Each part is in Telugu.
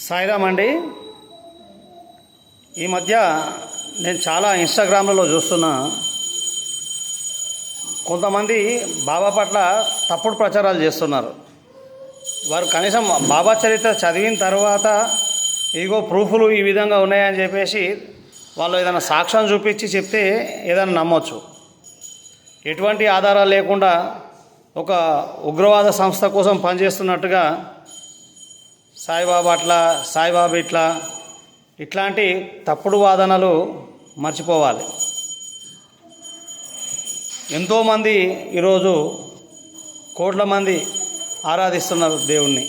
సాయిరామ్ అండి. ఈ మధ్య నేను చాలా ఇన్స్టాగ్రామ్లలో చూస్తున్నా, కొంతమంది బాబా పట్ల తప్పుడు ప్రచారాలు చేస్తున్నారు. వారు కనీసం బాబా చరిత్ర చదివిన తర్వాత ఇదిగో ప్రూఫ్లు ఈ విధంగా ఉన్నాయని చెప్పేసి వాళ్ళు ఏదైనా సాక్ష్యం చూపించి చెప్తే ఏదైనా నమ్మొచ్చు. ఎటువంటి ఆధారాలు లేకుండా ఒక ఉగ్రవాద సంస్థ కోసం పనిచేస్తున్నట్టుగా సాయిబాబా అట్లా, సాయిబాబా ఇట్లాంటి తప్పుడు వాదనలు మర్చిపోవాలి. ఎంతోమంది ఈరోజు కోట్ల మంది ఆరాధిస్తున్నారు దేవుణ్ణి.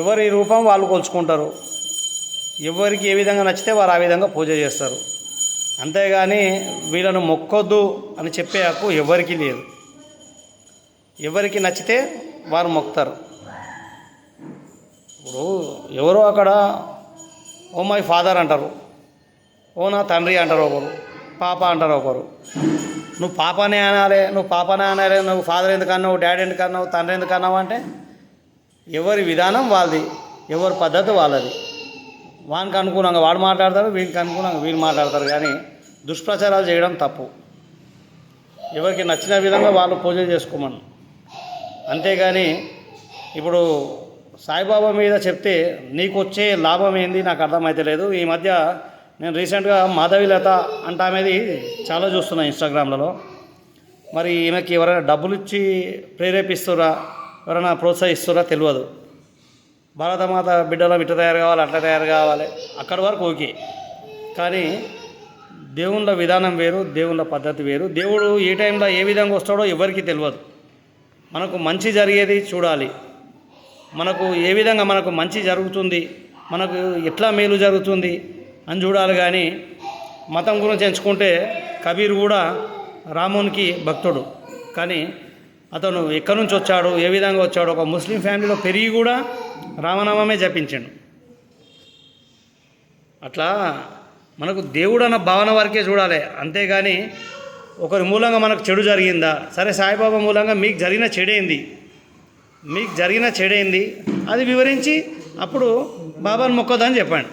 ఎవరి రూపం వాళ్ళు కొలుచుకుంటారు. ఎవరికి ఏ విధంగా నచ్చితే వారు ఆ విధంగా పూజ చేస్తారు. అంతేగాని వీళ్ళను మొక్కొద్దు అని చెప్పే హక్కు ఎవరికీ లేదు. ఎవరికి నచ్చితే వారు మొక్కుతారు. ఇప్పుడు ఎవరో అక్కడ ఓ మై ఫాదర్ అంటారు, ఓ నా తండ్రి అంటారు, ఒకరు పాప అంటారు, ఒకరు నువ్వు పాపనే అనాలి, నువ్వు ఫాదర్ ఎందుకు అన్నావు, డాడీ ఎందుకు అన్నావు, తండ్రి ఎందుకు అన్నావు అంటే ఎవరి విధానం వాళ్ళది, ఎవరి పద్ధతి వాళ్ళది. వానికి అనుకూలంగా వాడు మాట్లాడతారు, వీనికి అనుకూలంగా వీళ్ళు మాట్లాడతారు. కానీ దుష్ప్రచారాలు చేయడం తప్పు. ఎవరికి నచ్చిన విధంగా వాళ్ళు పూజలు చేసుకోమని. అంతేగాని ఇప్పుడు సాయిబాబా మీద చెప్తే నీకు వచ్చే లాభం ఏంది నాకు అర్థమైతే లేదు. ఈ మధ్య నేను రీసెంట్గా మాధవీలత అంటామేది చాలా చూస్తున్నా ఇన్స్టాగ్రామ్లలో. మరి ఈమెకి ఎవరైనా డబ్బులు ఇచ్చి ప్రేరేపిస్తురా, ఎవరైనా ప్రోత్సహిస్తురా తెలియదు. భారతమాత బిడ్డలో ఇట్లా తయారు కావాలి, అట్లా తయారు కావాలి, అక్కడి వరకు ఓకే. కానీ దేవుళ్ళ విధానం వేరు, దేవుళ్ళ పద్ధతి వేరు. దేవుడు ఏ టైంలో ఏ విధంగా వస్తాడో ఎవరికి తెలియదు. మనకు మంచి జరిగేది చూడాలి. మనకు ఏ విధంగా మనకు మంచి జరుగుతుంది, మనకు ఎట్లా మేలు జరుగుతుంది అని చూడాలి. కానీ మతం గురించి ఎంచుకుంటే కబీర్ కూడా రామునికి భక్తుడు, కానీ అతను ఎక్కడి నుంచి వచ్చాడు, ఏ విధంగా వచ్చాడు, ఒక ముస్లిం ఫ్యామిలీలో పెరిగి కూడా రామనామమే జపించాడు. అట్లా మనకు దేవుడు అన్న భావన వరకే చూడాలి. అంతేగాని ఒకరి మూలంగా మనకు చెడు జరిగిందా, సరే సాయిబాబా మూలంగా మీకు జరిగిన చెడేంది అది వివరించి అప్పుడు బాబాను మొక్కదని చెప్పండి.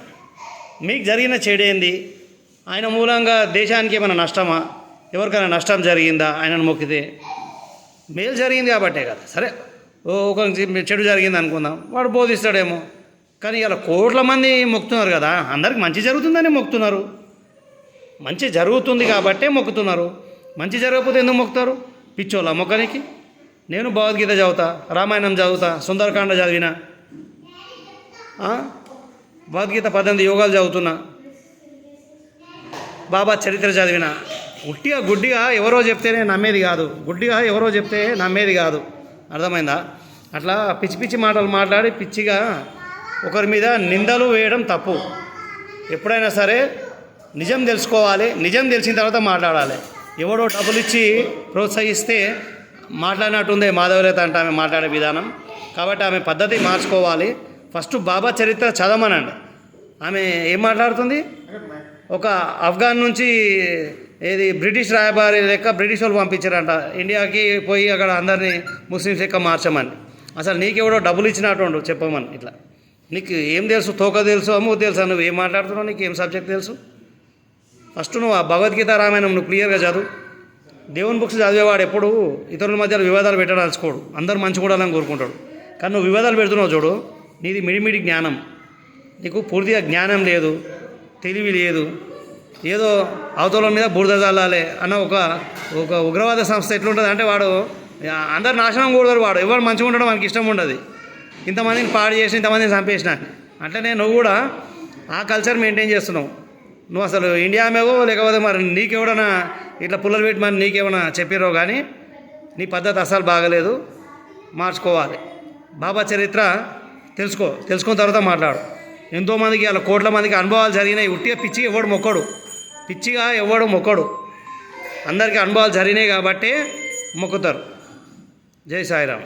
మీకు జరిగిన చెడేంది, ఆయన మూలంగా దేశానికి ఏమైనా నష్టమా, ఎవరికైనా నష్టం జరిగిందా ఆయనను మొక్కితే, మేలు జరిగింది కాబట్టే కదా. సరే ఒక చెడు జరిగింది అనుకుందాం, వాడు బోధిస్తాడేమో. కానీ ఇలా కోట్ల మంది మొక్కుతున్నారు కదా, అందరికి మంచి జరుగుతుందని మొక్కుతున్నారు. మంచి జరుగుతుంది కాబట్టే మొక్కుతున్నారు. మంచి జరగకపోతే ఎందుకు మొక్కుతారు? పిచ్చోళ్ళ మొక్కనికి. నేను భగవద్గీత చదువుతా, రామాయణం చదువుతా, సుందరకాండ చదివినా, భగవద్గీత 18 యోగాలు చదువుతున్నా, బాబా చరిత్ర చదివిన. గుడ్డిగా ఎవరో చెప్తేనే నమ్మేది కాదు. అర్థమైందా? అట్లా పిచ్చి మాటలు మాట్లాడి పిచ్చిగా ఒకరి మీద నిందలు వేయడం తప్పు. ఎప్పుడైనా సరే నిజం తెలుసుకోవాలి. నిజం తెలిసిన తర్వాత మాట్లాడాలి. ఎవడో డబ్బులు ఇచ్చి ప్రోత్సహిస్తే మాట్లాడినట్టుందే మాధవీలత అంటే ఆమె మాట్లాడే విధానం. కాబట్టి ఆమె పద్ధతి మార్చుకోవాలి. ఫస్ట్ బాబా చరిత్ర చదవమనండి. ఆమె ఏం మాట్లాడుతుంది? ఒక ఆఫ్ఘన్ నుంచి బ్రిటిష్ రాయబారి లెక్క బ్రిటిష్ వాళ్ళు పంపించారంట ఇండియాకి, పోయి అక్కడ అందరినీ ముస్లిమ్స్ లెక్క మార్చమని. అసలు నీకెవడో డబ్బులు ఇచ్చినట్టు చెప్పమని. ఇట్లా నీకు ఏం తెలుసు? తోక తెలుసు, అమ్ము తెలుసా? నువ్వు ఏం మాట్లాడుతున్నావు? నీకు ఏం సబ్జెక్ట్ తెలుసు? ఫస్ట్ నువ్వు ఆ భగవద్గీత రామాయణం నువ్వు క్లియర్గా చదువు. దేవుని బుక్స్ చదివేవాడు ఎప్పుడు ఇతరుల మధ్య వివాదాలు పెట్టదలుచుకోడు, అందరూ మంచి కూడాలని కోరుకుంటాడు. కానీ నువ్వు వివాదాలు పెడుతున్నావు చూడు, నీది మిడిమిడి జ్ఞానం, నీకు పూర్తిగా జ్ఞానం లేదు, తెలివి లేదు. ఏదో అవతల మీద బురద చల్లాలి అన్న ఒక ఉగ్రవాద సంస్థ ఎట్లుంటుంది అంటే వాడు అందరు నాశనం కూడతారు. వాడు ఎవరు మంచిగా ఉండడం మనకి ఇష్టం ఉండదు. ఇంతమందిని పాడు చేసి ఇంతమందిని చంపేసిన అట్లనే నువ్వు కూడా ఆ కల్చర్ మెయింటైన్ చేస్తున్నావు. నువ్వు అసలు ఇండియా మేవో లేకపోతే మరి నీకెవడన్నా ఇట్లా పుల్లలు పెట్టి మరి నీకేమైనా చెప్పిరో కానీ నీ పద్ధతి అసలు బాగలేదు, మార్చుకోవాలి. బాబా చరిత్ర తెలుసుకున్న తర్వాత మాట్లాడు. ఎంతోమందికి అలా కోట్ల మందికి అనుభవాలు జరిగినాయి. ఉట్టిగా పిచ్చిగా ఎవడు మొక్కడు. అందరికీ అనుభవాలు జరిగినాయి కాబట్టే మొక్కుతారు. జై సాయిరామ్.